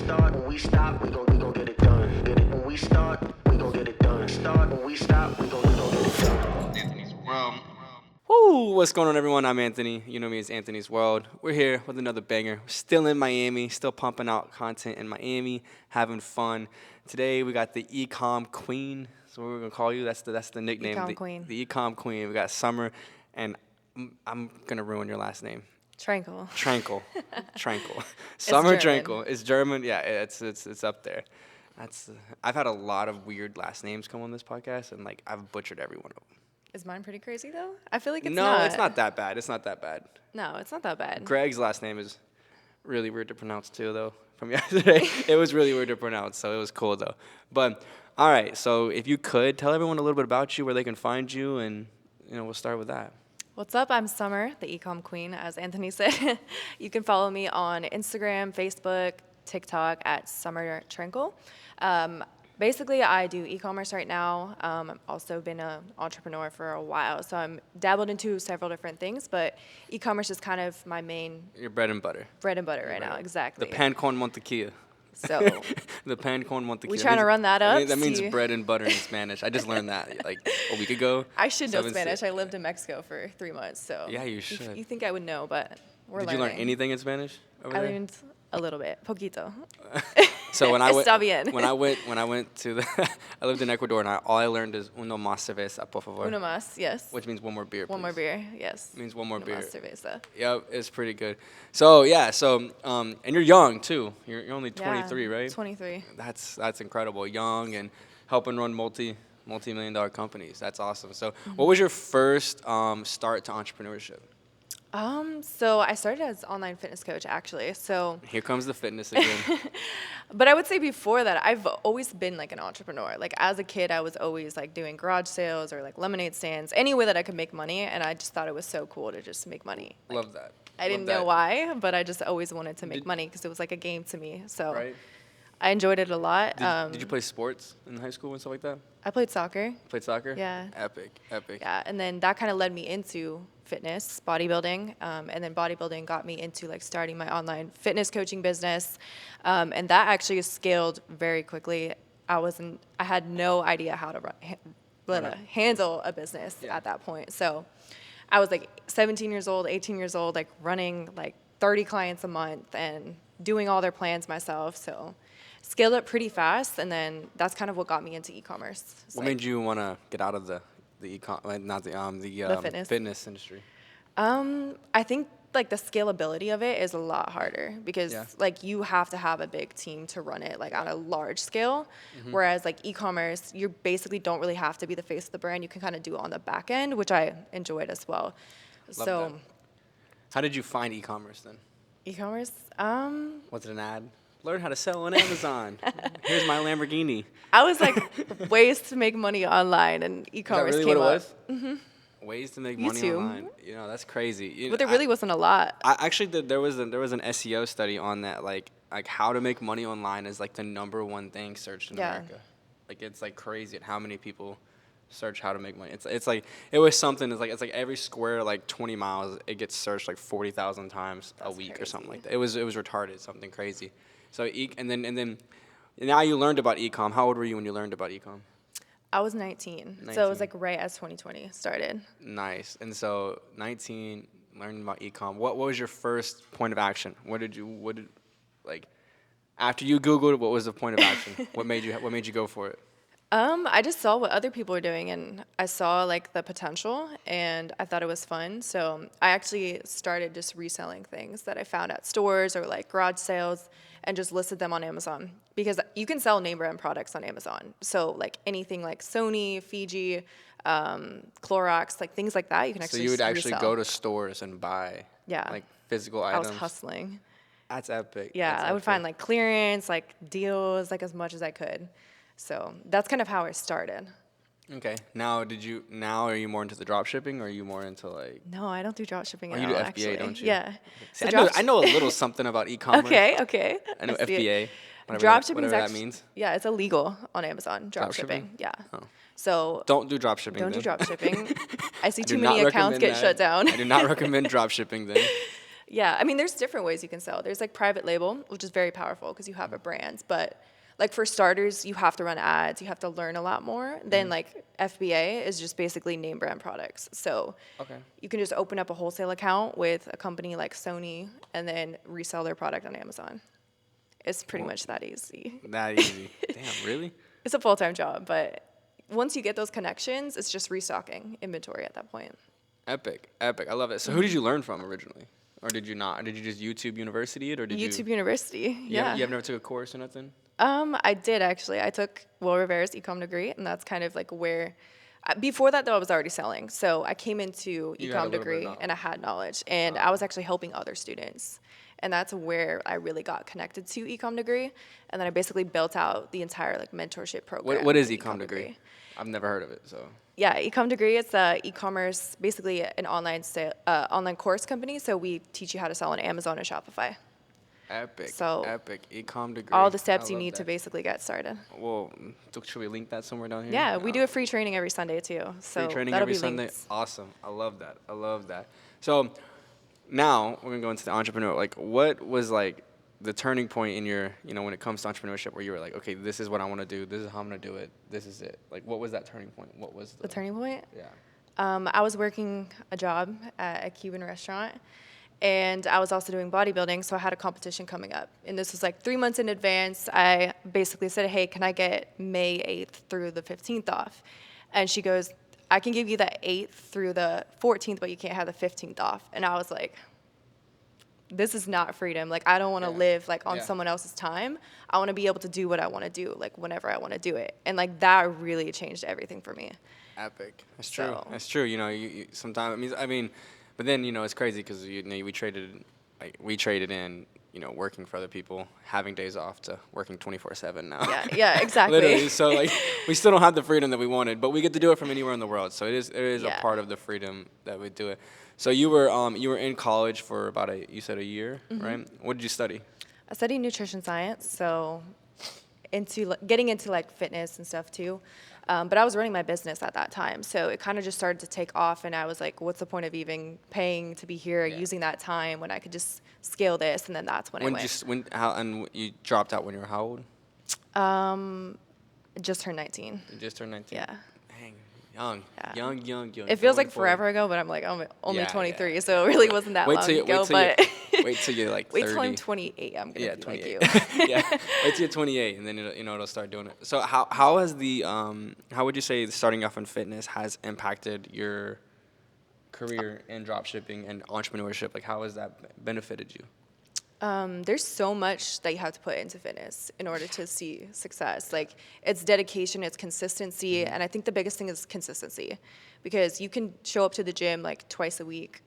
start, when we stop, we gon' get it done. Get it when we start, we gon' get it done. Start when we stop, we gon' get it done. Anthony's World. Woo! What's going on, everyone? I'm Anthony. You know me as Anthony's World. We're here with another banger. We're still in Miami, still pumping out content in Miami, having fun. Today we got the e-com queen. So what we're gonna call you. That's the nickname. E-com the, queen. The e-com queen. We got Summer, and I'm gonna ruin your last name. Trenkle. Trenkle. Trenkle. Summer German. Trenkle. It's German. Yeah, it's up there. I've had a lot of weird last names come on this podcast, and like I've butchered every one of them. Is mine pretty crazy though? I feel like it's No, not. it's not that bad. It's not that bad. No, it's not that bad. Greg's last name is really weird to pronounce too, though. From yesterday, it was really weird to pronounce, so it was cool though. But all right, so if you could tell everyone a little bit about you, where they can find you, and we'll start with that. What's up? I'm Summer, the e-com queen, as Anthony said. You can follow me on Instagram, Facebook, TikTok at Summer Trenkle. Basically, I do e-commerce right now. I've also been an entrepreneur for a while, so I'm dabbled into several different things, but e-commerce is kind of my main Your bread and butter. bread and butter right now, exactly. The pan con mantequilla. So The pan con mantequilla. we trying to run that up. That means see- bread and butter in Spanish. I just learned that like a week ago. I should know So I've been Spanish. si- I lived in Mexico for 3 months, so Yeah, you should. You think I would know, but we're Did learning. you learn anything in Spanish over I there? learned a little bit, poquito. So when I went, Está bien. when I went to the, I lived in Ecuador, and all I learned is uno más cerveza, por favor, Uno más, yes. which means one more beer. One more please. beer, yes. Means one more Uno beer. más cerveza. Yep, it's pretty good. So yeah, and you're young too. You're only Yeah, 23, right? 23. That's incredible. Young and helping run multi-million-dollar companies. That's awesome. So what was your first start to entrepreneurship? So I started as online fitness coach actually. So, Here comes the fitness again. but I would say before that, I've always been like an entrepreneur. Like as a kid, I was always like doing garage sales or like lemonade stands, any way that I could make money. And I just thought it was so cool to just make money. Like, Love that. I didn't know why, but I just always wanted to make money because it was like a game to me. So Right? I enjoyed it a lot. Did you play sports in high school and stuff like that? I played soccer. Played soccer? Yeah. Epic. Yeah, and then that kind of led me into fitness, bodybuilding, and then bodybuilding got me into like starting my online fitness coaching business, and that actually scaled very quickly. I had no idea how to handle a business at that point. So I was like 17 years old, 18 years old, like running like 30 clients a month and doing all their plans myself. So scaled up pretty fast, and then that's kind of what got me into e-commerce. It's What like- made you want to get out of the fitness industry? I think like the scalability of it is a lot harder because Yeah. like you have to have a big team to run it like on a large scale. Whereas like e-commerce, you basically don't really have to be the face of the brand. You can kind of do it on the back end, which I enjoyed as well. Love So that. How did you find e-commerce then? e-commerce, Was it an ad? Learn how to sell on Amazon. Here's my Lamborghini. I was like ways to make money online, and Is that e-commerce really came what it up. was? Mm-hmm. Ways to make money YouTube. online. That's crazy. But there really wasn't a lot. I actually there was an SEO study on that, like how to make money online is like the #1 thing searched in Yeah. America. Like it's like crazy at how many people search how to make money. It's like it was something. It's like every square like 20 miles it gets searched like 40,000 times a That's week or something crazy. like that. It was retarded, something crazy. So and then now you learned about e-com. How old were you when you learned about e-com? I was 19, so it 19. was like right as 2020 started. Nice. And so 19, learning about e-com. What was your first point of action? After you Googled, what was the point of action? What made you go for it? I just saw what other people were doing, and I saw like the potential, and I thought it was fun. So I actually started just reselling things that I found at stores or like garage sales, and just listed them on Amazon because you can sell name brand products on Amazon. So like anything like Sony, Fiji, Clorox, like things like that, you can So actually. you would actually resell. go to stores and buy Yeah. like physical I items. was hustling. That's epic. Yeah, That's I would find epic. like clearance, like deals, like as much as I could. So that's kind of how it started. Okay. Now are you more into the drop shipping, or are you more into like No, I don't do drop shipping Oh, at you all, do FBA, actually. don't you? Yeah. See, So I know a little something about e-commerce. Okay. I know see it. FBA. Whatever Drop that, shipping whatever is that means. Yeah, it's illegal on Amazon. Drop Drop shipping? shipping. Yeah. Oh. So Don't do drop shipping. don't do then. drop shipping. I see I do too not many accounts recommend get that. shut down. I do not recommend drop shipping then. Yeah, I mean, there's different ways you can sell. There's like private label, which is very powerful because you have a brand. But like for starters, you have to run ads. You have to learn a lot more. Then like FBA is just basically name brand products. So you can just open up a wholesale account with a company like Sony and then resell their product on Amazon. It's pretty much that easy. That easy. Damn, really? It's a full-time job, but once you get those connections, it's just restocking inventory at that point. Epic. I love it. So who did you learn from originally? Or did you not? Or did you just YouTube University it? Or did YouTube University, yeah. You have never took a course or nothing? I did actually. I took Will Rivera's ecom degree, and that's kind of like where. Before that, though, I was already selling. So I came into ecom degree, and I had knowledge, and I was actually helping other students. And that's where I really got connected to ecom degree, and then I basically built out the entire like mentorship program. What is ecom degree? I've never heard of it, so. Yeah, ecom degree, it's e-commerce, basically an online course company. So we teach you how to sell on Amazon and Shopify. Epic. So epic. Ecom degree. All the steps you love need to that. basically get started. Well, should we link that somewhere down here? Yeah, we do a free training every Sunday too. So free training that'll every be Sunday. linked. Awesome. I love that. So now we're gonna go into the entrepreneur. Like, what was like the turning point in your, when it comes to entrepreneurship, where you were like, okay, this is what I want to do. This is how I'm gonna do it. This is it. Like, what was that turning point? What was The turning point? Yeah. I was working a job at a Cuban restaurant, and I was also doing bodybuilding, so I had a competition coming up. And this was like 3 months in advance. I basically said, hey, can I get May 8th through the 15th off? And she goes, I can give you the 8th through the 14th, but you can't have the 15th off. And I was like, this is not freedom. Like, I don't want to live like on someone else's time. I want to be able to do what I want to do, like whenever I want to do it. And like that really changed everything for me. Epic. That's true. So- That's true. You sometimes but then it's crazy because we traded in working for other people, having days off, to working 24/7 now. Yeah, exactly. Literally. So like we still don't have the freedom that we wanted, but we get to do it from anywhere in the world. So it is a part of the freedom that we do it. So you were in college for about you said a year, right? What did you study? I studied nutrition science, so getting into like fitness and stuff too. But I was running my business at that time, so it kind of just started to take off, and I was like, what's the point of even paying to be here, using that time when I could just scale this? And then that's when I went. And you dropped out when you were how old? Just turned 19. You just turned 19? Yeah. Dang, young. It feels like forever ago, but I'm like, I'm only 23, so it really wasn't that long ago. Wait till you're like 30. Wait till I'm 28. I'm gonna be 28. like you. Yeah, wait till you're 28, and then it'll start doing it. So how has how would you say starting off in fitness has impacted your career in dropshipping and entrepreneurship? Like, how has that benefited you? There's so much that you have to put into fitness in order to see success. Like, it's dedication, it's consistency, and I think the biggest thing is consistency, because you can show up to the gym like twice a week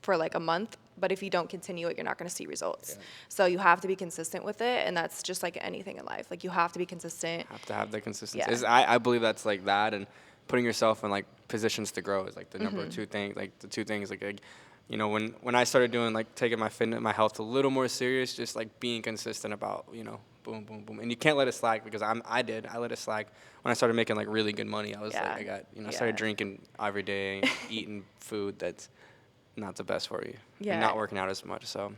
for like a month, but if you don't continue it, you're not going to see results. Yeah. So you have to be consistent with it, and that's just like anything in life. Like, you have to be consistent. Have to have the consistency. Yeah. I believe that's like that, and putting yourself in like positions to grow is like the number two thing. Like the two things, like when I started doing like taking my health a little more serious, just like being consistent about boom, and you can't let it slack, because I let it slack when I started making like really good money. I was like, I started drinking every day, eating food that's not the best for you, and not working out as much. So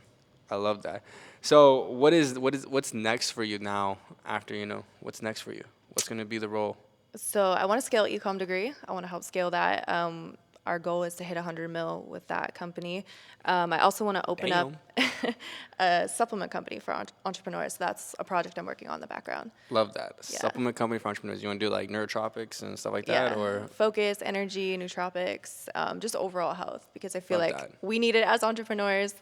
I love that. So what's next for you now? After what's next for you? What's gonna be the role? So I want to scale ecom degree. I want to help scale that. Our goal is to hit 100 mil with that company. I also want to open up a supplement company for entrepreneurs. So that's a project I'm working on in the background. Love that. Yeah. Supplement company for entrepreneurs. You want to do like neurotropics and stuff like that? Or focus, energy, nootropics, just overall health, because I feel Love like that. we need it as entrepreneurs.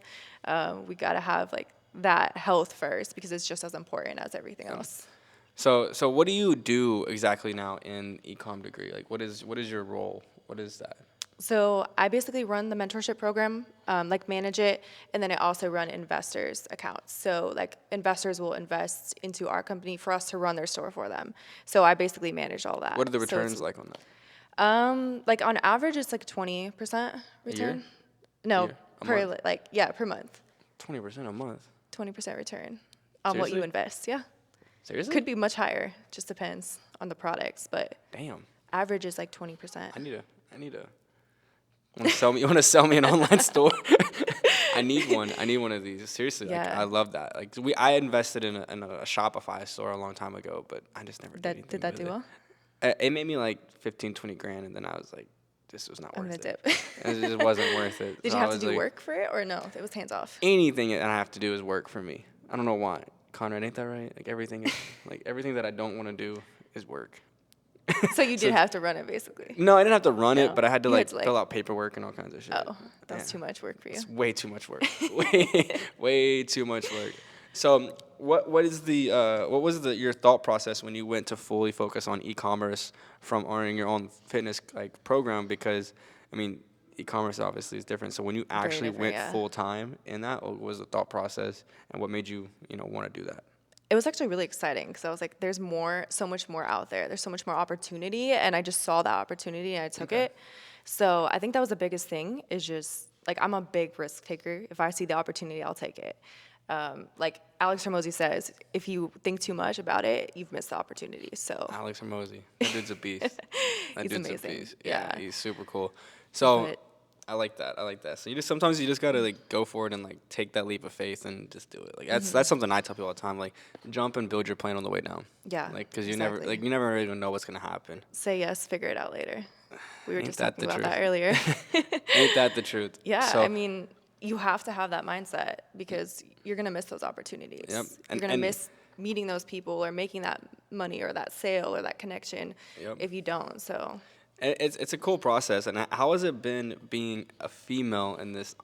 We got to have like that health first, because it's just as important as everything else. So what do you do exactly now in ecom degree? Like, what is your role? What is that? So I basically run the mentorship program, like manage it, and then I also run investors' accounts. So like investors will invest into our company for us to run their store for them. So I basically manage all that. What are the returns like on that? Like on average, it's like 20% return. year? No, Year? A per month? per month. 20% a month. 20% return on what you Seriously? invest. Yeah, Seriously? could be much higher. Just depends on the products, but Damn. average is like 20%. I need to. You want to sell me an online store? I I need one. I need one of these. Seriously, like Yeah. I love that. Like I invested in a Shopify store a long time ago, but I just never did anything Did that with do it. well? It made me like 15, 20 grand, and then I was like, this was not I'm worth gonna it. dip. It just wasn't worth it. Did So you I have to was do like, work for it or no? It was hands off. anything that I have to do is work for me. I don't know why. Conrad, ain't that right? Like everything, like everything that I don't want to do is work. So you did have to run it basically. No, I didn't have to run No? it, but I had to You like had to, fill out paperwork and all kinds of shit. Oh, that was Yeah. too much work for you. It's way too much work. way too much work. So, what was your thought process when you went to fully focus on e-commerce from owning your own fitness like program? Because I mean, e-commerce obviously is different. So when you actually different, went yeah. full time in that, what was the thought process, and what made you want to do that? It was actually really exciting because I was like, there's so much more out there. There's so much more opportunity. And I just saw that opportunity and I took it. So I think that was the biggest thing is just like, I'm a big risk taker. If I see the opportunity, I'll take it. Like Alex Hormozy says, if you think too much about it, you've missed the opportunity. So Alex Hormozy, that dude's a beast. That He's dude's amazing. a beast. Yeah. He's super cool. So But- I like that. I like that. So sometimes you just gotta like go for it and like take that leap of faith and just do it. Like that's something I tell people all the time. Like jump and build your plan on the way down. Yeah, Like because you exactly. never really even know what's gonna happen. say yes, figure it out later. We were Ain't just that talking the about that truth? earlier. Ain't that the truth? Yeah, So, I mean, you have to have that mindset because you're gonna miss those opportunities. Yep. You're gonna miss meeting those people or making that money or that sale or that connection Yep. if you don't. So it's a cool process. And how has it been being a female in this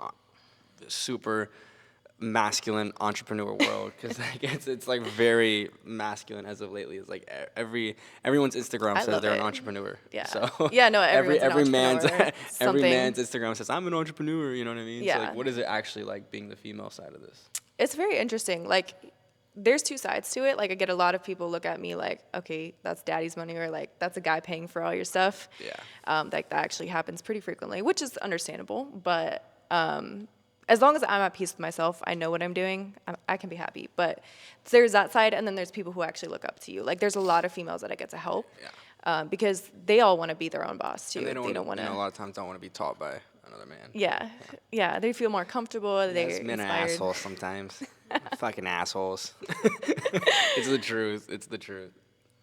super masculine entrepreneur world? Because like it's like very masculine as of lately. It's like everyone's Instagram I says love they're an it. entrepreneur. Yeah. So Yeah, no, everyone's an every man's entrepreneur. every Something. man's Instagram says I'm an entrepreneur. You know what I mean? So Yeah. like, what is it actually like being the female side of this? it's very interesting. Like there's two sides to it. Like I get a lot of people look at me like, okay, that's daddy's money, or like that's a guy paying for all your stuff. Yeah. Like that actually happens pretty frequently, which is understandable. But as long as I'm at peace with myself, I know what I'm doing, I can be happy. But there's that side, and then there's people who actually look up to you. Like there's a lot of females that I get to help because they all want to be their own boss too. And they don't want to. a lot of times don't want to be taught by another man. Yeah, they feel more comfortable. They're Yes, men are inspired. assholes sometimes. Fucking assholes. It's the truth. It's the truth.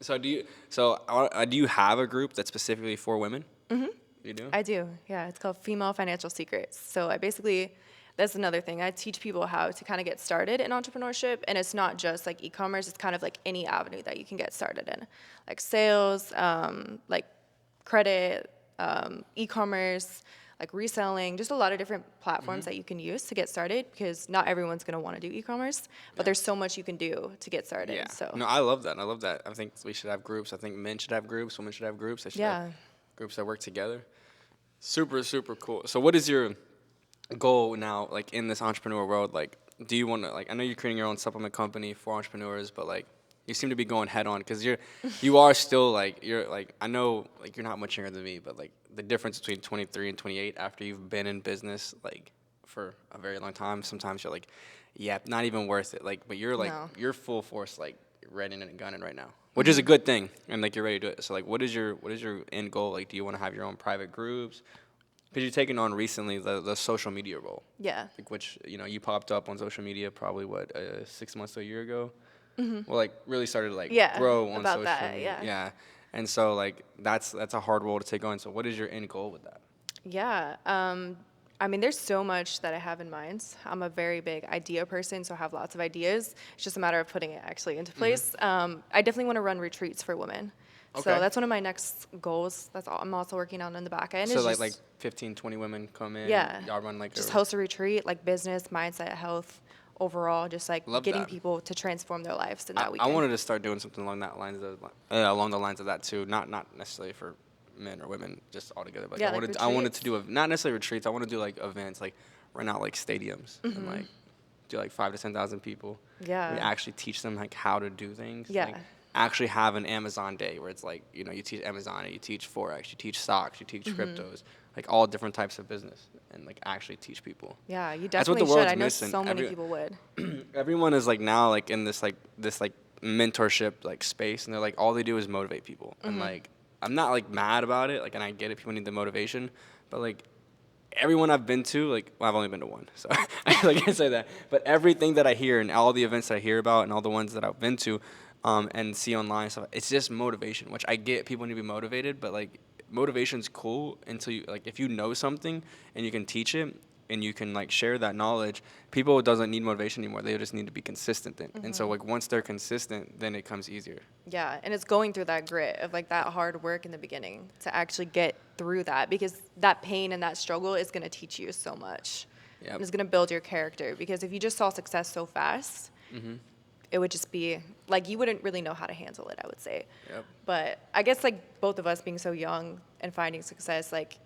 So do you have a group that's specifically for women? Mm-hmm. You do? I do, yeah. It's called Female Financial Secrets. So that's another thing. I teach people how to kind of get started in entrepreneurship, and it's not just like e-commerce. It's kind of like any avenue that you can get started in, like sales, like credit, e-commerce, like reselling, just a lot of different platforms that you can use to get started because not everyone's going to want to do e-commerce, but there's so much you can do to get started. Yeah. So No, I love that. I think we should have groups. I think men should have groups. Women should have groups. They should have groups that work together. Super, super cool. So what is your goal now, like in this entrepreneur world? Like, do you want to, like, I know you're creating your own supplement company for entrepreneurs, but like, you seem to be going head on because you are still like, you're like, I know like you're not much younger than me, but like the difference between 23 and 28 after you've been in business like for a very long time, sometimes you're like, yeah, not even worth it. Like, but you're like, you're full force, like ready and gunning right now, which is a good thing. And like, you're ready to do it. So like, what is your end goal? Like, do you want to have your own private groups? Because you've taken on recently the social media role. yeah. Like, which, you popped up on social media probably, 6 months to a year ago? Mm-hmm. Well, like, really started to, like, grow on about social that, media. yeah. And so, like, that's a hard role to take on. So what is your end goal with that? Yeah. I mean, there's so much that I have in mind. I'm a very big idea person, so I have lots of ideas. It's just a matter of putting it actually into place. I definitely want to run retreats for women. So Okay. that's one of my next goals. That's all I'm also working on in the back end. So, is like 15, 20 women come in? Yeah. Y'all run, like, just host a retreat, like business, mindset, health, overall, just like Love getting that. people to transform their lives in I that weekend. wanted to start doing something along the lines of that too. Not necessarily for men or women, just all together. But Yeah, I like wanted to do not necessarily retreats. I want to do like events, like rent out like stadiums and like do like 5,000 to 10,000 people. Yeah. We actually teach them like how to do things. Yeah. Like, actually have an Amazon day where it's like, you teach Amazon, you teach Forex, you teach stocks, you teach cryptos, like all different types of business, and like actually teach people. Yeah, you That's what definitely the should. world's I know missing. so many people would. Everyone is like now like in this mentorship like space, and they're like all they do is motivate people. And like I'm not like mad about it, like, and I get it, people need the motivation, but like everyone I've been to, like, well, I've only been to one, so I can't say that. But everything that I hear and all the events that I hear about and all the ones that I've been to, and see online, stuff, it's just motivation. Which I get, people need to be motivated, but like motivation's cool until you like if you know something and you can teach it and you can like share that knowledge. People doesn't need motivation anymore. They just need to be consistent. And so like once they're consistent, then it comes easier. Yeah, and it's going through that grit of like that hard work in the beginning to actually get through that, because that pain and that struggle is going to teach you so much. Yep. And it's going to build your character, because if you just saw success so fast, it would just be like you wouldn't really know how to handle it, I would say. Yep. But I guess like both of us being so young and finding success, like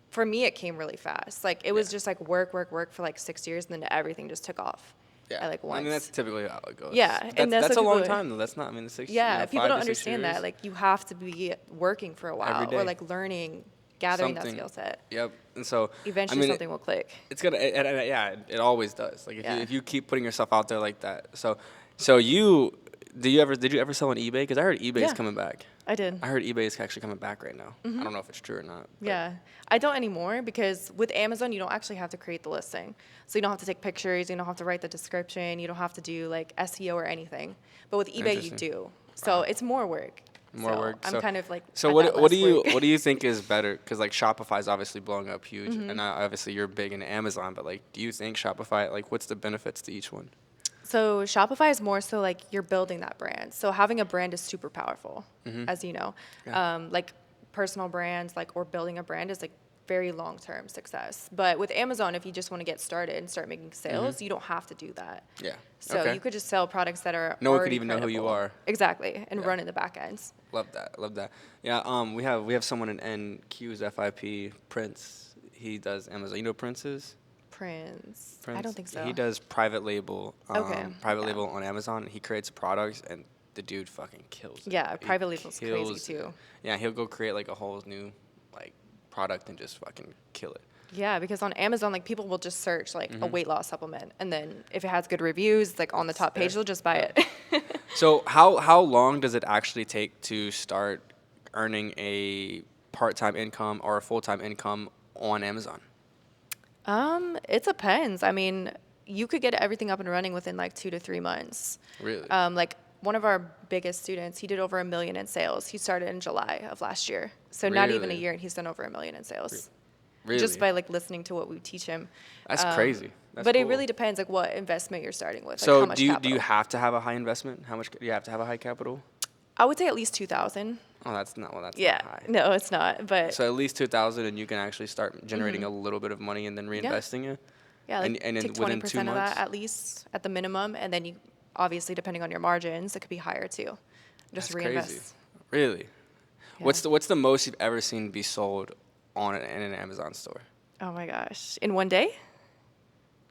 for me it came really fast. Like it was just like work for like 6 years, and then everything just took off. Yeah, Like once. I mean that's typically how it goes. Yeah, But and that's a what long people- time though. That's not. I mean, the 6. Yeah, you know, people 5 don't to 6 understand years. that. Like you have to be working for a while, Every day. or like learning, gathering that Something. skill set. Yep. And so Eventually I mean, something will click. It's gonna. Yeah, it always does. Like Yeah. if you keep putting yourself out there like that. So did you ever sell on eBay? Because I heard eBay's Yeah. coming back. I did. I heard eBay is actually coming back right now. I don't know if it's true or not. but- Yeah, I don't anymore, because with Amazon, you don't actually have to create the listing. So you don't have to take pictures, you don't have to write the description, you don't have to do like SEO or anything. But with eBay, you Interesting. do. So it's more work. More So work. I'm kind of like. So at what that what do less you work. what do you think is better? Because like Shopify is obviously blowing up huge, Mm-hmm. and obviously you're big in Amazon. But like, do you think Shopify, like, what's the benefits to each one? So Shopify is more so like you're building that brand. So having a brand is super powerful, as you know. Yeah. Like personal brands, like or building a brand is like very long-term success. But with Amazon, if you just want to get started and start making sales, you don't have to do that. Yeah. So Okay. you could just sell products that are No one could already even know who you credible. are. Exactly, and Yeah. run in the back ends. Love that. Love that. Yeah. We have someone in NQ's FIP, Prince. He does Amazon. You know who Prince is? Prince. I Prince? don't think so. He does private label. Okay, Private yeah. label on Amazon. He creates products, and the dude fucking kills it. Yeah, He private label's crazy kills too. it. Yeah, he'll go create like a whole new like product and just fucking kill it. Yeah, because on Amazon, like people will just search like Mm-hmm. a weight loss supplement, and then if it has good reviews, like on the top page, there. they'll just buy it. So how long does it actually take to start earning a part-time income or a full-time income on Amazon? It depends. I mean, you could get everything up and running within like 2 to 3 months. Really? Like one of our biggest students, he did over $1 million in sales. He started in July of last year, so not even a Really? year, and he's done over $1 million in sales. Really? Just by like listening to what we teach him. That's crazy. That's but it cool. really depends like what investment you're starting with. Like So how much do you capital. have to have a high investment? How much do you have to have a high capital? I would say at least 2,000. Oh, that's not Yeah, not high. no, it's not. But So at least 2,000, and you can actually start generating a little bit of money and then reinvesting it. yeah, like and then take within 20% 2 of months? that at least at the minimum, and then you obviously depending on your margins, it could be higher too. Just That's reinvest. crazy. Really? Yeah. What's the most you've ever seen be sold in an Amazon store? Oh my gosh, in one day,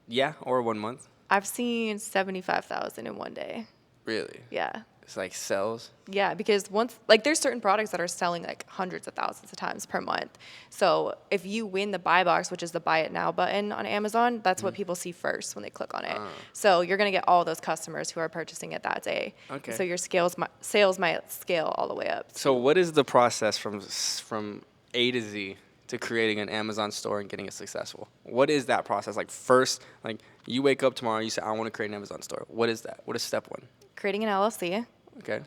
Yeah, or 1 month? I've seen 75,000 in one day. Really? Yeah. It's like sells. Yeah, because once like there's certain products that are selling like hundreds of thousands of times per month. So if you win the buy box, which is the buy it now button on Amazon, that's what people see first when they click on it. So you're gonna get all those customers who are purchasing it that day. Okay. So your sales might scale all the way up. So what is the process from A to Z to creating an Amazon store and getting it successful? What is that process? Like first, like you wake up tomorrow, you say, I want to create an Amazon store. What is that? What is step one? Creating an LLC. Okay.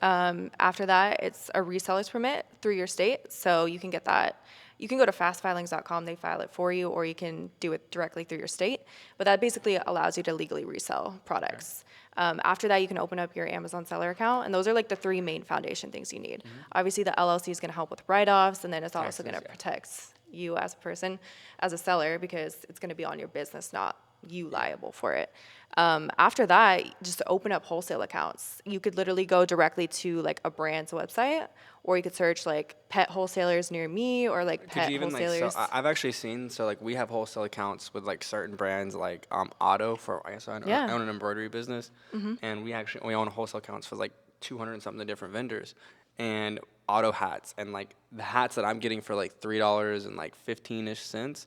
After that, it's a reseller's permit through your state. So you can get that. You can go to fastfilings.com, they file it for you, or you can do it directly through your state. But that basically allows you to legally resell products. After that, you can open up your Amazon seller account, and those are like the 3 main foundation things you need. Obviously, the LLC is going to help with write-offs, and then it's also Taxes, going to yeah. protect you as a person, as a seller, because it's going to be on your business, not you liable for it. After that, just open up wholesale accounts. You could literally go directly to like a brand's website, or you could search like pet wholesalers near me, or like Could pet you even wholesalers. like, so I've actually seen, so like we have wholesale accounts with like certain brands like Otto for, I guess I Yeah. own an embroidery business, and we own wholesale accounts for like 200 and something different vendors, and Otto hats, and like the hats that I'm getting for like $3 and like 15-ish cents,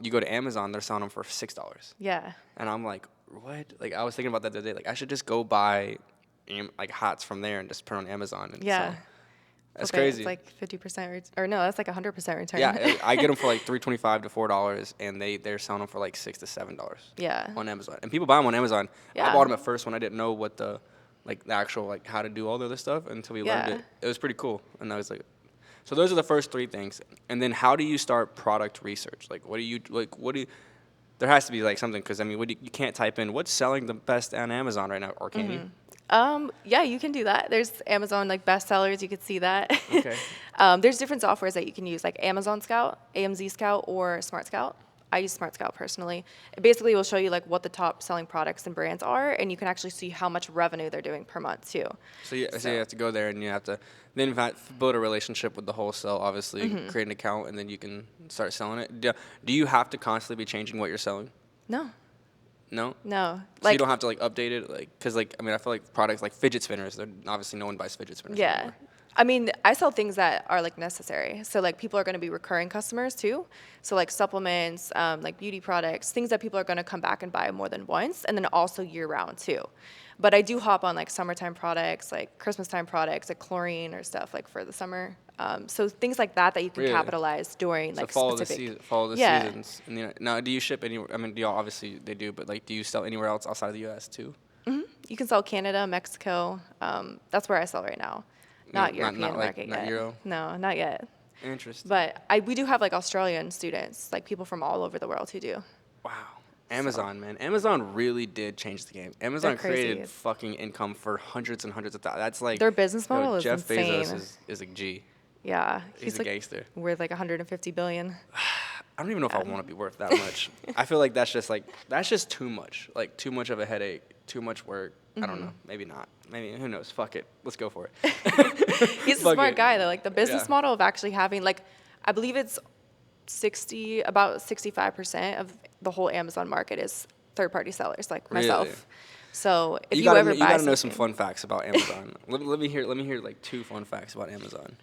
you go to Amazon, they're selling them for $6. Yeah. And I'm like, what? Like I was thinking about that the other day, like I should just go buy like hats from there and just put on Amazon and Yeah. sell. That's flip it, crazy. It's like 50% or no, that's like 100% return. Yeah, I get them for like $3.25 to $4, and they're selling them for like $6 to $7. Yeah. On Amazon, and people buy them on Amazon. Yeah. I bought them at first when I didn't know what the actual how to do all the other stuff until we learned Yeah. it. It was pretty cool, and I was like, so those are the first three things. And then how do you start product research? Like, what do you there has to be like something, because I mean, you can't type in what's selling the best on Amazon right now, or can you? Yeah, you can do that. There's Amazon like bestsellers. You could see that. Okay. There's different softwares that you can use, like Amazon Scout, AMZ Scout, or Smart Scout. I use Smart Scout personally. It basically will show you like what the top selling products and brands are, and you can actually see how much revenue they're doing per month too. So you have to go there, and you have to then build a relationship with the wholesale, obviously, create an account, and then you can start selling it. Do you have to constantly be changing what you're selling? No. No? No. So you don't have to update it, because I mean, I feel like products like fidget spinners, they're obviously no one buys fidget spinners Yeah. anymore. I mean, I sell things that are like necessary. So like people are going to be recurring customers too. So like supplements, like beauty products, things that people are going to come back and buy more than once, and then also year round too. But I do hop on like summertime products, like Christmas time products, like chlorine or stuff like for the summer. So things like that you can Really? capitalize during like follow specific. the Yeah. seasons. And, now, do you ship anywhere? I mean, obviously they do, but do you sell anywhere else outside of the U.S. too? You can sell Canada, Mexico. That's where I sell right now. Not European market not yet. Euro? No, not yet. Interesting. But we do have like Australian students, like people from all over the world who do. Wow. Amazon, man. Amazon really did change the game. Amazon They're crazy. created fucking income for hundreds and hundreds of thousands. That's like Their business model is Jeff insane. Bezos is a G. Yeah, He's a like gangster. worth like 150 billion. I don't even know if I want to be worth that much. I feel like that's just too much. Like too much of a headache, too much work. I don't know. Maybe not. Maybe, who knows? Fuck it. Let's go for it. He's a Fuck smart it. guy though. Like the business Yeah. model of actually having like, I believe it's about 65% of the whole Amazon market is third-party sellers like myself. Really? So if you gotta ever you buy gotta know some something- fun facts about Amazon. let me hear like 2 fun facts about Amazon.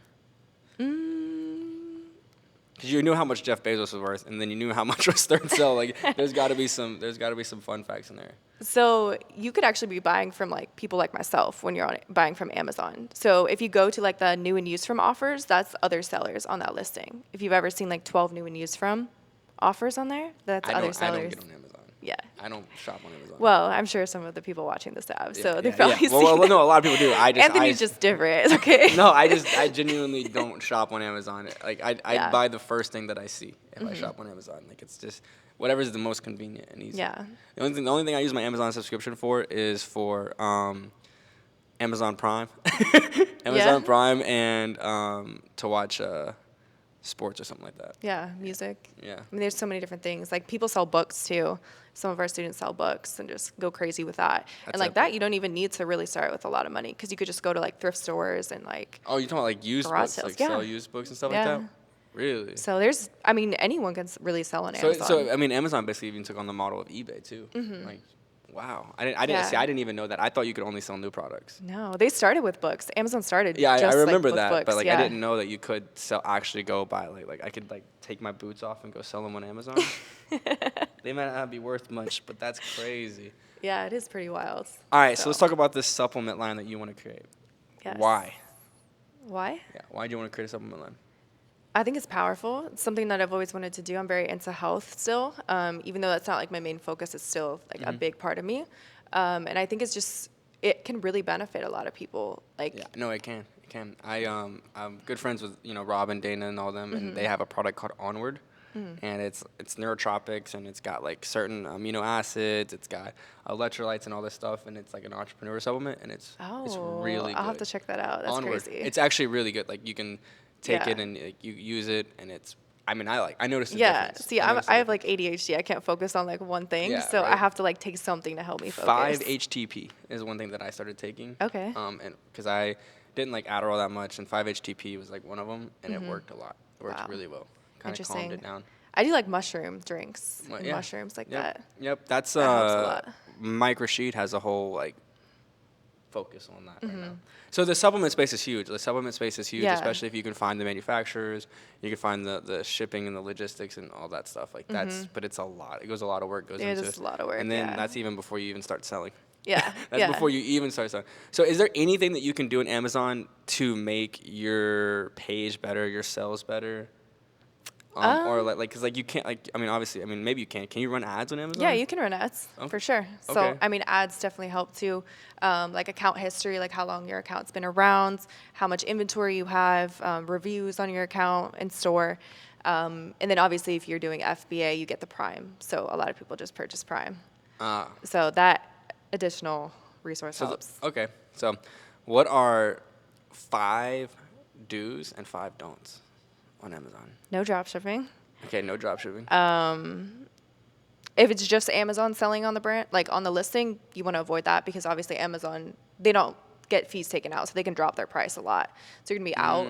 Because you knew how much Jeff Bezos was worth, and then you knew how much was third sell. Like there's got to be some fun facts in there. So you could actually be buying from like people like myself when you're buying from Amazon. So if you go to like the new and used from offers, that's other sellers on that listing. If you've ever seen like 12 new and used from offers on there, that's other I don't sellers. get on Amazon. Yeah. I don't shop on Amazon. Well, I'm sure some of the people watching this have, so Yeah, they've yeah, probably yeah. seen. Well, no, a lot of people do. Anthony's just different, okay? No, I genuinely don't shop on Amazon. Like I Yeah. buy the first thing that I see if I shop on Amazon. Like it's just whatever's the most convenient and easy. Yeah. The only thing I use my Amazon subscription for is for Amazon Prime, Amazon Yeah? Prime, and to watch sports or something like that. Yeah, music. Yeah. I mean, there's so many different things. Like people sell books too. Some of our students sell books and just go crazy with that. That's And like epic. that, you don't even need to really start with a lot of money because you could just go to like thrift stores and like. Oh, you're talking about like used Garage books, sales, like yeah. sell used books and stuff Yeah. like that. Really? So there's, I mean, anyone can really sell on Amazon. So I mean, Amazon basically even took on the model of eBay too. Like, wow, I didn't Yeah. see. I didn't even know that. I thought you could only sell new products. No, they started with books. Amazon started. Yeah, just, I like, remember with that, books. but like yeah. I didn't know that you could actually go buy like I could like take my boots off and go sell them on Amazon. They might not be worth much, but that's crazy. Yeah, it is pretty wild. All right, so let's talk about this supplement line that you want to create. Yes. Why? Why? Yeah, why do you want to create a supplement line? I think it's powerful. It's something that I've always wanted to do. I'm very into health still, even though that's not like my main focus. It's still like a big part of me, and I think it's just it can really benefit a lot of people. Like Yeah, no, it can. It can. I'm good friends with Rob and Dana and all them, and they have a product called Onward, and it's neurotropics, and it's got like certain amino acids, it's got electrolytes and all this stuff, and it's like an entrepreneur supplement, and it's really good. I'll have to check that out. That's Onward. crazy. It's actually really good. Like you can take Yeah. it and like, you use it, and it's. I mean, I noticed the yeah. difference. See, noticed the I have difference. like ADHD. I can't focus on like one thing, Yeah, so I right. have to like take something to help me focus. 5-HTP is one thing that I started taking. Okay. And because I didn't like Adderall that much, and 5-HTP was like one of them, and it worked a lot. It worked Wow. really well. Kind of calmed Interesting. it down. I do like mushroom drinks, Well, and yeah. mushrooms like Yep. that. Yep. That's That helps a lot. Microsheet has a whole like focus on that right now. So the supplement space is huge. The supplement space is huge, Yeah. especially if you can find the manufacturers, you can find the shipping and the logistics and all that stuff. Like that's, but it's a lot. It goes a lot of work goes It into is a lot of work, and then yeah. that's even before you even start selling. Yeah. That's yeah. before you even start selling. So is there anything that you can do in Amazon to make your page better, your sales better? Or like, cause like you can't like, I mean, obviously, I mean, maybe you can. Can you run ads on Amazon? Yeah, you can run ads for sure. So, Okay. I mean, ads definitely help too. Like account history, like how long your account's been around, how much inventory you have, reviews on your account and store. And then obviously if you're doing FBA, you get the Prime. So a lot of people just purchase Prime. So that additional resource helps. Okay. So what are 5 do's and 5 don'ts on Amazon? No drop shipping. Okay, no drop shipping. If it's just Amazon selling on the brand, like on the listing, you want to avoid that because obviously Amazon, they don't get fees taken out, so they can drop their price a lot. So you're gonna be out.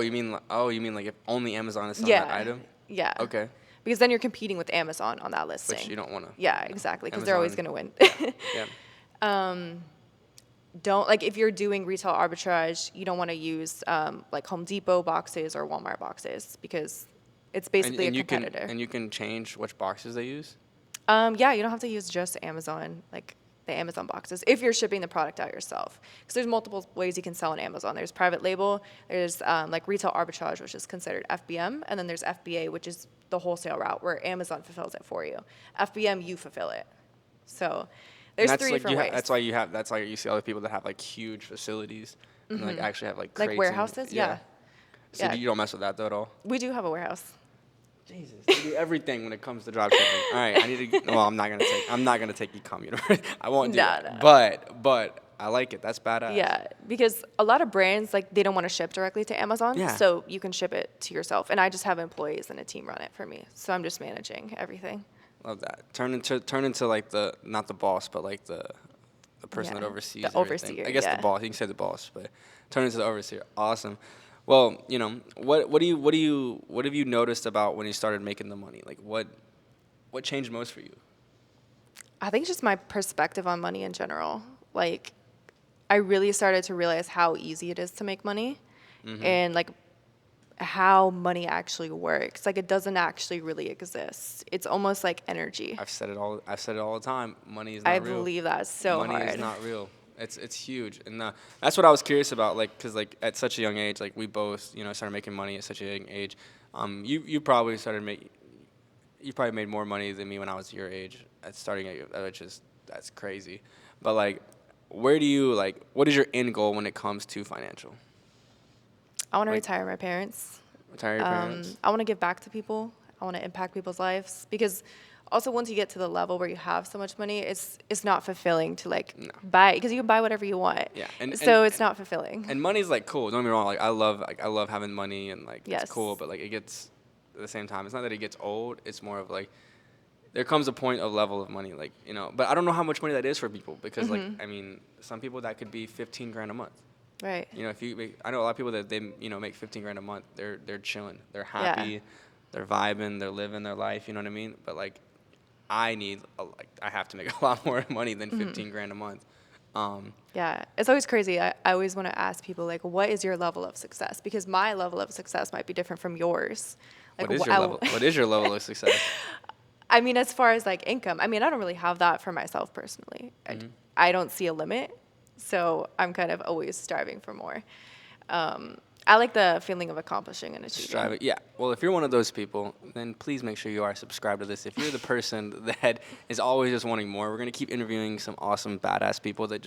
You mean like if only Amazon is selling Yeah. that item? Yeah. Okay. Because then you're competing with Amazon on that listing. Which you don't want to. Yeah, exactly. Because they're always gonna Amazon- win. Yeah. Don't like if you're doing retail arbitrage, you don't want to use like Home Depot boxes or Walmart boxes because it's basically a competitor. And you can change which boxes they use? Yeah, you don't have to use just Amazon, like the Amazon boxes, if you're shipping the product out yourself. Because there's multiple ways you can sell on Amazon. There's private label, there's like retail arbitrage, which is considered FBM, and then there's FBA, which is the wholesale route where Amazon fulfills it for you. FBM, you fulfill it. So there's And that's 3 like different ways. that's why you see other people that have like huge facilities and like actually have like crates Like and- warehouses? Yeah. So Yeah. you don't mess with that though at all? We do have a warehouse. Jesus, you do everything when it comes to drop shipping. All right, I need to. Well, I'm not gonna take e-com university. I won't do Nah, that. nah. But I like it. That's badass. Yeah, because a lot of brands, like, they don't want to ship directly to Amazon. Yeah. So you can ship it to yourself. And I just have employees and a team run it for me. So I'm just managing everything. Love that. Turn into like the not the boss, but like the person Yeah, that oversees the everything. overseer, I guess yeah. the boss. You can say the boss, but turn into the overseer. Awesome. Well, you know, what have you noticed about when you started making the money? Like what changed most for you? I think just my perspective on money in general. Like, I really started to realize how easy it is to make money and, like, how money actually works. Like, it doesn't actually really exist. It's almost like energy. I've said it all the time. Money is not I real. believe that so Money hard. is not real. It's huge, and that's what I was curious about. Like, cause like at such a young age, like we both, started making money at such a young age. You probably you probably made more money than me when I was your age at starting at, which is that's crazy. But like, what is your end goal when it comes to financial? I want to like- retire my parents. Retire your parents. I want to give back to people. I want to impact people's lives because also once you get to the level where you have so much money, it's not fulfilling to like buy because you can buy whatever you want. Yeah, so it's not fulfilling. And money's like cool. Don't get me wrong. Like I love having money and like Yes. it's cool. But like it gets at the same time, it's not that it gets old. It's more of like there comes a point of level of money, like But I don't know how much money that is for people because like I mean, some people that could be $15,000 a month. Right. If I know a lot of people that they make $15,000 a month. They're chilling. They're happy. Yeah. They're vibing. They're living their life. You know what I mean? But like, I have to make a lot more money than $15,000 a month. Yeah, it's always crazy. I always want to ask people like, what is your level of success? Because my level of success might be different from yours. Like, What is your level of success? I mean, as far as like income, I mean, I don't really have that for myself personally. I don't see a limit, so I'm kind of always striving for more. I like the feeling of accomplishing and achieving. Striving. Yeah. Well, if you're one of those people, then please make sure you are subscribed to this. If you're the person that is always just wanting more, we're gonna keep interviewing some awesome badass people that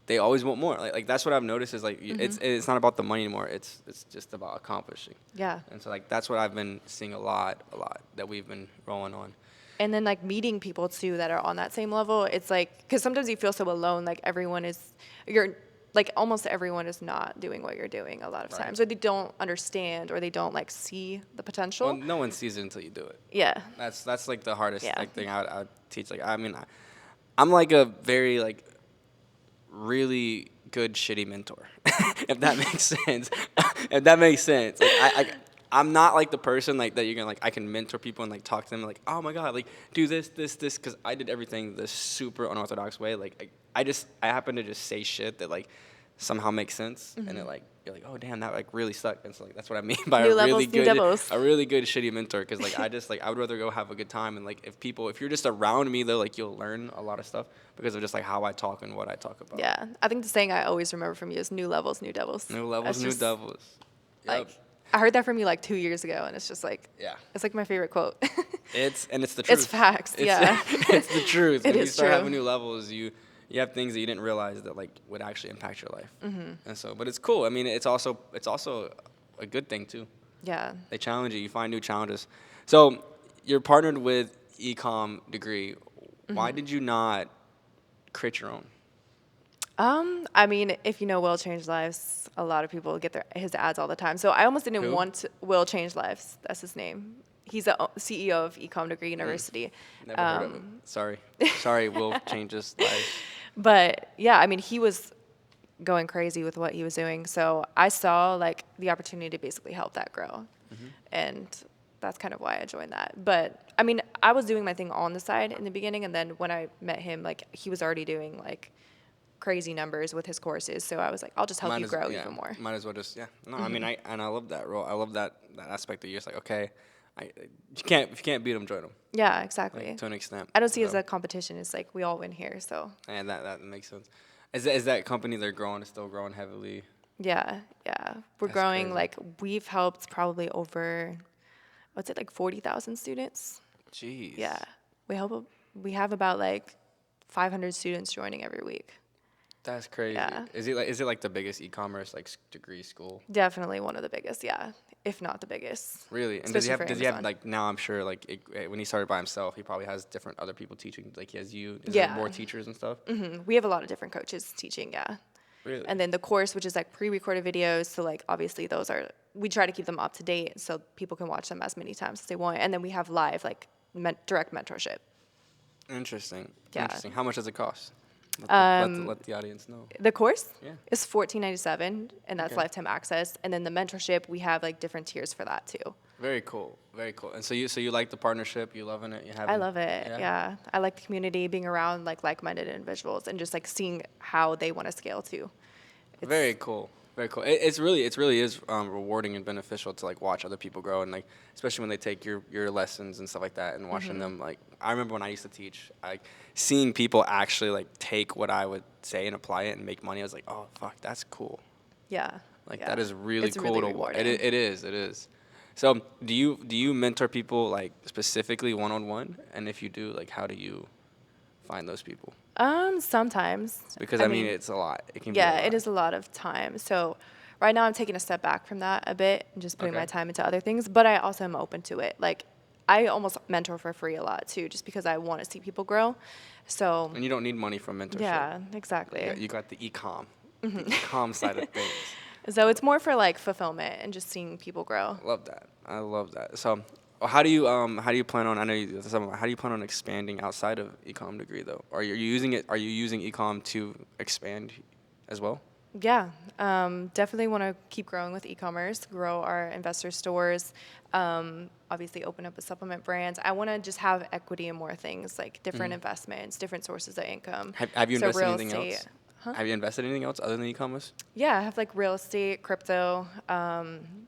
they always want more. Like that's what I've noticed is like it's not about the money anymore. It's just about accomplishing. Yeah. And so like that's what I've been seeing a lot that we've been rolling on. And then like meeting people too that are on that same level. It's like because sometimes you feel so alone. Like almost everyone is not doing what you're doing a lot of Right. times, or they don't understand, or they don't like see the potential. Well, no one sees it until you do it. Yeah. That's like the hardest Yeah. thing I would teach. Like I mean, I'm like a very like really good shitty mentor, if that makes sense. If that makes sense, like I'm not like the person like that you're gonna like I can mentor people and like talk to them like, oh my god, like do this because I did everything the super unorthodox way. Like I happen to just say shit that like somehow makes sense, and it like you're like, oh damn, that like really sucked. And so like that's what I mean by New a levels, really new good devils. a really good shitty mentor, because like I just like I would rather go have a good time, and like if you're just around me though, like you'll learn a lot of stuff because of just like how I talk and what I talk about. Yeah, I think the saying I always remember from you is new levels, new devils. New levels, That's new just, devils. Like, Yep. I heard that from you like 2 years ago, and it's just like, Yeah. it's like my favorite quote. It's the truth. It's facts, yeah. It's the truth. It When you is start true. having new levels, you have things that you didn't realize that like would actually impact your life. And so, but it's cool. I mean, it's also a good thing too. Yeah. They challenge you. You find new challenges. So you're partnered with Ecom Degree. Why did you not create your own? I mean, if you know Will Change Lives, a lot of people get his ads all the time. So I almost didn't Who? want Will Change Lives. That's his name. He's the CEO of Ecom Degree University. Never heard of it. Sorry, Will Changes Lives. But yeah, I mean, he was going crazy with what he was doing. So I saw like the opportunity to basically help that grow. And that's kind of why I joined that. But I mean, I was doing my thing on the side in the beginning. And then when I met him, like he was already doing like crazy numbers with his courses. So I was like, I'll just help you grow even more. Might as well just No, I mean I love that role. I love that aspect that you're just like, okay, if you can't beat them, join them. Yeah, exactly. Like, to an extent. I don't see it as So- a competition. It's like we all win here. So And that makes sense. Is that company they're growing? Is still growing heavily? yeah, we're That's growing. crazy. Like we've helped probably over, what's it, like 40,000 students. Jeez. Yeah, we have about like 500 students joining every week. That's crazy. Yeah. Is it like the biggest e-commerce like degree school? Definitely one of the biggest, yeah, if not the biggest. Really? And Especially for does he have Amazon. like now I'm sure like when he started by himself, he probably has different other people teaching. Like he has you. Is Yeah. there more teachers and stuff? We have a lot of different coaches teaching, yeah. Really? And then the course, which is like pre-recorded videos, so like obviously we try to keep them up to date so people can watch them as many times as they want. And then we have live like direct mentorship. Interesting. Yeah. Interesting. How much does it cost? Let the audience know. The course Yeah. is $14.97, and that's Okay. lifetime access. And then the mentorship, we have like different tiers for that too. Very cool. Very cool. And so you like the partnership? You loving it? You I love it. Yeah. I like the community, being around like-minded individuals, and just like seeing how they want to scale too. Very cool. Very cool. It really is rewarding and beneficial to like watch other people grow, and like especially when they take your lessons and stuff like that, and watching them like I remember when I used to teach, like seeing people actually like take what I would say and apply it and make money. I was like, oh fuck, that's cool. Yeah. Like yeah. that is really It's cool really to watch. rewarding. It is. So do you mentor people like specifically one-on-one? And if you do, like how do you find those people? Sometimes. Because I mean it's a lot. It can be a Yeah, lot. it is a lot of time. So right now I'm taking a step back from that a bit and just putting Okay. my time into other things, but I also am open to it. Like I almost mentor for free a lot too, just because I want to see people grow. So And you don't need money from mentorship. yeah, exactly. You got the e-com, the e-com side of things. So it's more for like fulfillment and just seeing people grow. I love that. So, how do you plan on? I know you. How do you plan on expanding outside of ecom degree though? Are you using it? Are you using ecom to expand as well? Yeah, definitely want to keep growing with e-commerce, grow our investor stores, obviously open up a supplement brand. I want to just have equity in more things, like different investments, different sources of income. Have you So invested in real anything estate. else? Have you invested in anything else other than e-commerce? Yeah, I have like real estate, crypto,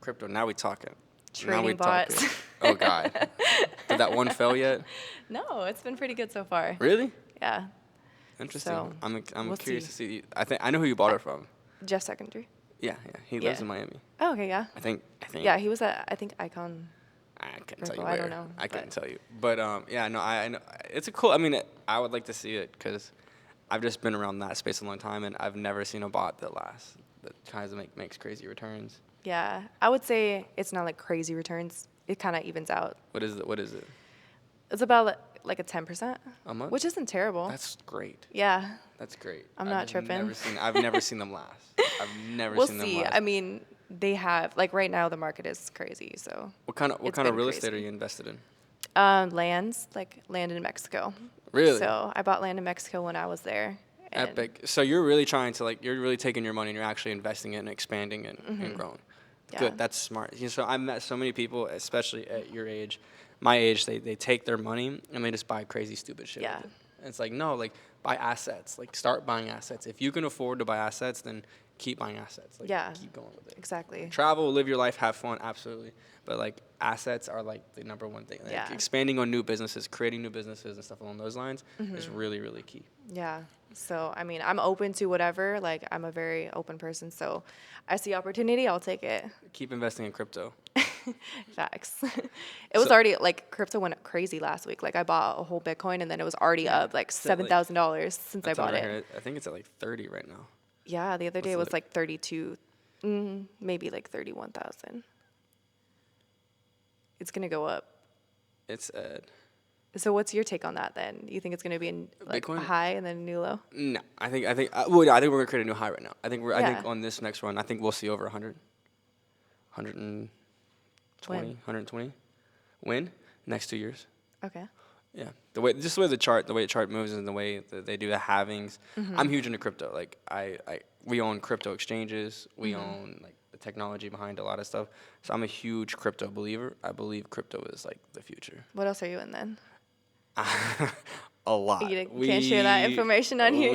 Crypto. Now we talking. trading bots. Oh God. Did that one fail yet? No, it's been pretty good so far. Really? Yeah, Interesting. So, I'm we'll curious see. to see. I know who you bought it from. Jeff Secondary. Yeah. He lives Yeah. in Miami. Oh, okay, yeah. I think. Yeah, he was at, I think, Icon. I couldn't tell you Trenkle, where. I don't know, I couldn't but- tell you. But yeah, no, I know. It's a cool. I mean, I would like to see it because I've just been around that space a long time, and I've never seen a bot that lasts. That kind of makes crazy returns. Yeah, I would say it's not like crazy returns. It kind of evens out. What is it? What is it? It's about like a 10%. A month? Which isn't terrible. That's great. Yeah, That's great. I'm I've not just tripping. I've never seen them last. I've never we'll seen see. them last. I mean, they have, like right now the market is crazy, so. what kind of it's real been estate are crazy. you invested in? Lands, like land in Mexico. Really? So I bought land in Mexico when I was there. and- Epic. So you're really trying to you're really taking your money and you're actually investing it and expanding it and growing. Yeah. Good. That's smart. So I met so many people, especially at your age, my age, they take their money and they just buy crazy, stupid shit Yeah. with it. And it's like, no, like, buy assets. Like, start buying assets. If you can afford to buy assets, then keep buying assets. Like, Yeah. keep going with it. Exactly. Travel, live your life, have fun, absolutely. But, like, assets are, like, the number one thing. Like, Yeah. expanding on new businesses, creating new businesses and stuff along those lines is really, really key. Yeah. So, I mean, I'm open to whatever. Like, I'm a very open person. So, I see opportunity, I'll take it. Keep investing in crypto. Facts. It was already, like, crypto went crazy last week. Like, I bought a whole Bitcoin and then it was already up like $7,000 since I bought it. I think it's at, like, 30 right now. Yeah. The other day it What's was the- like 32, maybe like 31,000. It's going to go up. It's So, what's your take on that then? You think it's going to be like a Bitcoin? high and then a new low? No, I think well, yeah, I think we're gonna create a new high right now. I think I think Yeah. on this next run, I think we'll see over 100, 120, When? 120 win next 2 years. Okay. Yeah, the way the chart moves and the way that they do the halvings. I'm huge into crypto. Like we own crypto exchanges. We own like the technology behind a lot of stuff. So I'm a huge crypto believer. I believe crypto is like the future. What else are you in then? A lot. You can't share that information on here.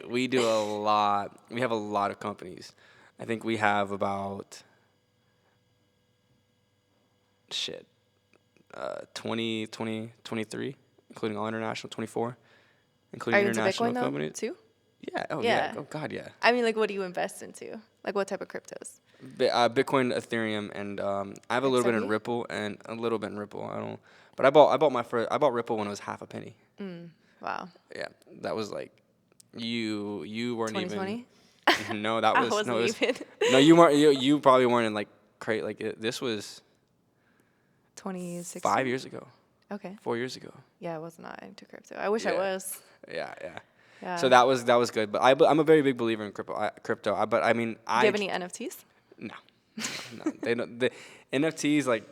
We do a lot. We have a lot of companies. I think we have about 20, 23, including all international, 24, including Are you into international Bitcoin though, companies. too? Yeah. Oh Yeah. yeah. Oh God, yeah. I mean, like, what do you invest into? Like, what type of cryptos? Bitcoin, Ethereum, and I have a little bit in XRP? Ripple and a little bit in Ripple. But I bought Ripple when it was half a penny. Wow. Yeah, that was like, you weren't 2020? even. No, that I was wasn't no. It was, even. no, you weren't. You probably weren't in like this was 2016? 5 years ago, Okay. 4 years ago. Yeah, I was not into crypto. I wish I Yeah. was. Yeah. Yeah. So that was good. But I'm a very big believer in crypto. But I mean, Do you have any NFTs? No. They don't. The NFTs, like,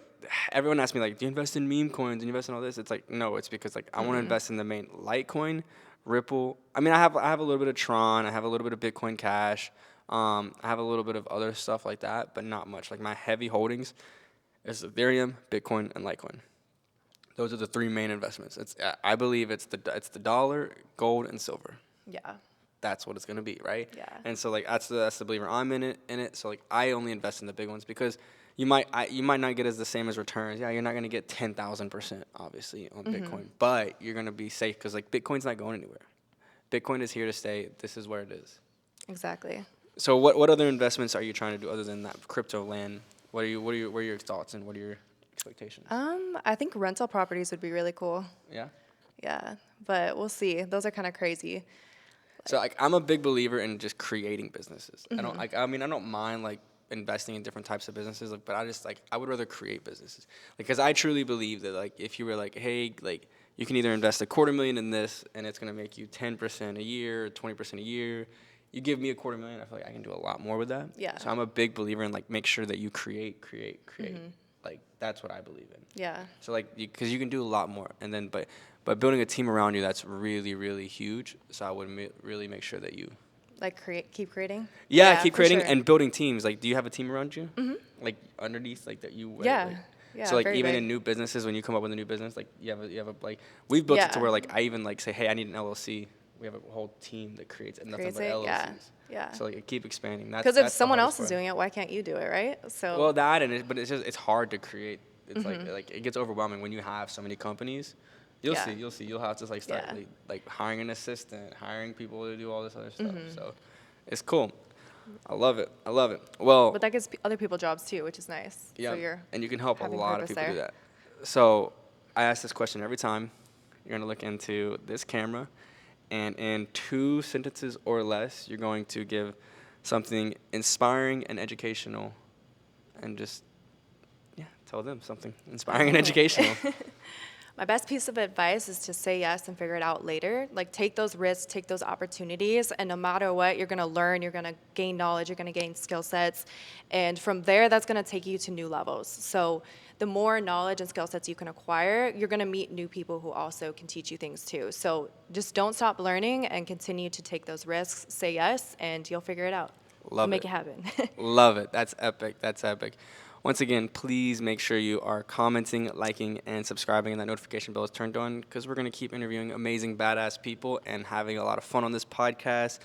everyone asks me, like, do you invest in meme coins? Do you invest in all this? It's like, no. It's because, like, I want to invest in the main Litecoin, Ripple. I mean, I have a little bit of Tron. I have a little bit of Bitcoin Cash. I have a little bit of other stuff like that, but not much. Like, my heavy holdings is Ethereum, Bitcoin, and Litecoin. Those are the three main investments. I believe it's the dollar, gold, and silver. Yeah. That's what it's gonna be, right? Yeah. And so like that's the believer I'm in it. So like I only invest in the big ones because you might not get as the same as returns. Yeah, you're not gonna get 10,000% obviously on Bitcoin, but you're gonna be safe because like Bitcoin's not going anywhere. Bitcoin is here to stay. This is where it is. Exactly. So what other investments are you trying to do other than that crypto land? What are your thoughts and what are your expectations? I think rental properties would be really cool. Yeah. Yeah, but we'll see. Those are kind of crazy. So like I'm a big believer in just creating businesses. I don't mind like investing in different types of businesses, like, but I would rather create businesses. Because I truly believe that like if you were like, hey, like you can either invest $250,000 in this and it's gonna make you 10% a year, 20% a year. You give me $250,000, I feel like I can do a lot more with that. Yeah. So I'm a big believer in like make sure that you create. Like that's what I believe in. Yeah. So like because you can do a lot more, and then but building a team around you, that's really, really huge. So I would really make sure that you Like keep creating? keep for creating sure. and building teams. Like, do you have a team around you? Like underneath, like that you. Yeah. Like, Yeah, so like very even big. in new businesses, when you come up with a new business, like you have a like we've built it to Yeah. where like I even like say, hey, I need an LLC. We have a whole team that creates nothing Creates but it? LLCs. Yeah. Yeah. So like keep expanding. Because if someone else is doing it, why can't you do it, right? So Well, that but it's hard to create. It's like it gets overwhelming when you have so many companies. You'll Yeah. see. You'll have to like start Yeah. like hiring an assistant, hiring people to do all this other stuff. So it's cool. I love it. Well, but that gives other people jobs too, which is nice. yeah, So you're and you can help a having lot of purpose people do there. that. So I ask this question every time. You're gonna look into this camera, and in 2 sentences or less, you're going to give something inspiring and educational, and just tell them something inspiring and educational. My best piece of advice is to say yes and figure it out later. Like, take those risks, take those opportunities, and no matter what, you're gonna learn, you're gonna gain knowledge, you're gonna gain skill sets, and from there, that's gonna take you to new levels. So the more knowledge and skill sets you can acquire, you're gonna meet new people who also can teach you things too. So just don't stop learning and continue to take those risks, say yes, and you'll figure it out. Love make it. it happen. Love it. That's epic. That's epic. Once again, please make sure you are commenting, liking, and subscribing, and that notification bell is turned on because we're going to keep interviewing amazing, badass people and having a lot of fun on this podcast.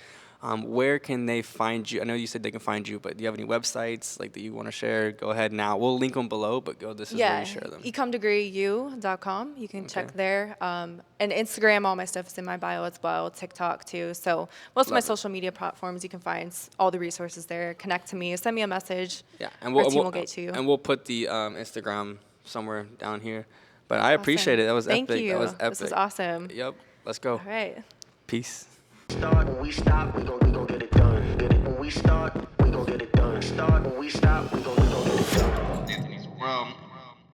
Where can they find you? I know you said they can find you, but do you have any websites like that you want to share? Go ahead now. We'll link them below, but go. This is where Yeah, you share them. ecomdegreeu.com. You can check there. And Instagram, all my stuff is in my bio as well. TikTok too. So most of my Love it. social media platforms, you can find all the resources there. Connect to me. Send me a message. Yeah, and Our team will get to you. And we'll put the Instagram somewhere down here. But I appreciate it. That was Thank epic. you. That was epic. This was awesome. Yep. Let's go. All right. Peace. Start when we stop, we gon' get it done. Get it when we start, we gon' get it done. Start when we stop, we gon' get it done. Anthony's World.